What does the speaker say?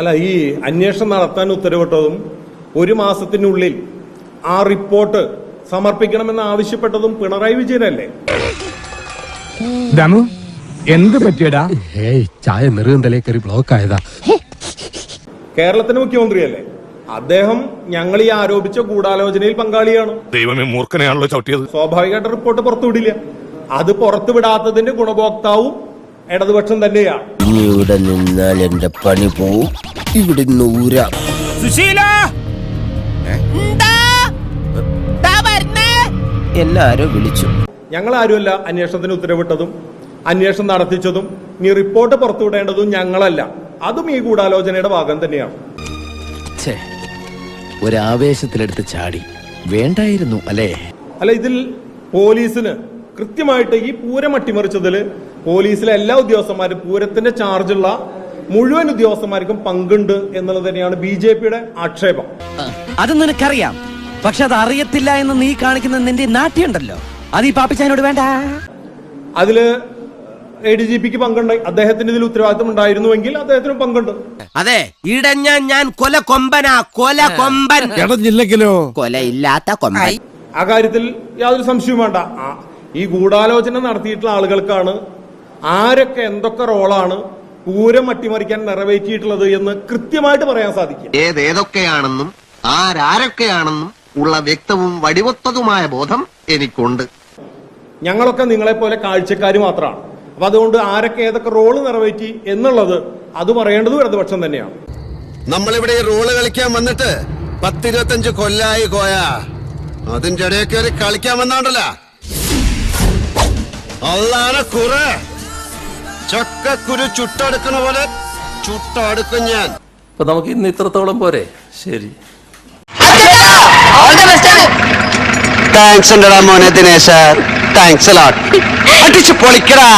അല്ല, ഈ അന്വേഷണം നടത്താൻ ഉത്തരവിട്ടതും 1 മാസത്തിനുള്ളിൽ ആ റിപ്പോർട്ട് സമർപ്പിക്കണമെന്ന് ആവശ്യപ്പെട്ടതും പിണറായി വിജയനല്ലേ? എന്ത് പറ്റിയടാ? ചായ നെറുകന്തലേ കയറി ബ്ലോക്ക് ആയതാ. കേരളത്തിന്റെ മുഖ്യമന്ത്രിയല്ലേ അദ്ദേഹം? ഞങ്ങൾ ഈ ആരോപിച്ച ഗൂഢാലോചനയിൽ പങ്കാളിയാണ്. ദൈവമേ, മൂർഖനെയാണല്ലോ ചവിട്ടിയത്. സ്വാഭാവികമായിട്ട് റിപ്പോർട്ട് പുറത്തുവിടില്ല. അത് പുറത്തുവിടാത്തതിന്റെ ഗുണഭോക്താവും ഇടതുപക്ഷം തന്നെയാണ്. ഇവിടെ നിന്നാൽ എന്റെ പണി പോവും. ഇവിടെ എല്ലാരും വിളിച്ചു. ഞങ്ങൾ ആരുമല്ല അന്വേഷണത്തിന് ഉത്തരവിട്ടതും അന്വേഷണം നടത്തിച്ചതും. ഇനി റിപ്പോർട്ട് പുറത്തുവിടേണ്ടതും ഞങ്ങളല്ല, അതും ഈ ഗൂഢാലോചനയുടെ ഭാഗം തന്നെയാണ്. ഒരാവേശത്തിലെടുത്ത് ചാടി വേണ്ടായിരുന്നു അല്ലേ? അല്ല, ഇതിൽ പോലീസിന് കൃത്യമായിട്ട് ഈ പൂരം അട്ടിമറിച്ചതിൽ പോലീസിലെ എല്ലാ ഉദ്യോഗസ്ഥന്മാരും, പൂരത്തിന്റെ ചാർജുള്ള മുഴുവൻ ഉദ്യോഗസ്ഥന്മാർക്കും പങ്കുണ്ട് എന്നുള്ളത് തന്നെയാണ് BJPയുടെ ആക്ഷേപം. അത് നിനക്കറിയാം, പക്ഷെ അത് അറിയത്തില്ല എന്ന് നീ കാണിക്കുന്ന നിന്റെ നാട്യമുണ്ടല്ലോ, അത് ഈ പാപ്പിച്ചാനോട് വേണ്ട. അതില് ADGPക്ക് പങ്കുണ്ട്. അദ്ദേഹത്തിന് ഇതിൽ ഉത്തരവാദിത്തം ഉണ്ടായിരുന്നുവെങ്കിൽ അദ്ദേഹത്തിന് പങ്കുണ്ട്. അതെ, ഇടഞ്ഞ ഞാൻ കൊല കൊമ്പനാ, കൊല കൊമ്പൻ. കൊലയില്ലാത്ത കൊമ്പൻ. ആ കാര്യത്തിൽ യാതൊരു സംശയവും വേണ്ട. ഈ ഗൂഢാലോചന നടത്തിയിട്ടുള്ള ആളുകൾക്കാണ് ആരൊക്കെ എന്തൊക്കെ റോളാണ് പൂരം അട്ടിമറിക്കാൻ നിറവേറ്റിയിട്ടുള്ളത് എന്ന് കൃത്യമായിട്ട് പറയാൻ സാധിക്കും. ഏതൊക്കെയാണെന്നും ആരൊക്കെയാണെന്നും ഉള്ള വ്യക്തവും വടിവൊത്തതുമായ ബോധം എനിക്കുണ്ട്. ഞങ്ങളൊക്കെ നിങ്ങളെപ്പോലെ കാഴ്ചക്കാർ മാത്രമാണ്. അപ്പൊ അതുകൊണ്ട് ആരൊക്കെ ഏതൊക്കെ റോള് നിറവേറ്റി എന്നുള്ളത് അത് പറയേണ്ടതും ഇടതുപക്ഷം തന്നെയാണ്. നമ്മളിവിടെ റോള് കളിക്കാൻ വന്നിട്ട് 10-25 കൊല്ലായി കോയ. അതിന്റെ ഇടയിൽ കയറി കളിക്കാൻ വന്നാണ്ടല്ല, അള്ളാനെ കുറെ ചക്കക്കുരു ചുട്ടെടുക്കണ പോലെ ചുട്ടെടുക്കും ഞാൻ. അപ്പൊ നമുക്ക് ഇന്ന് ഇത്രത്തോളം പോരെ? ശരി, താങ്ക്സ് ഉണ്ടടാ മോനെ ദിനേശ, താങ്ക്സ് അടിച്ചു പൊളിക്കടാ.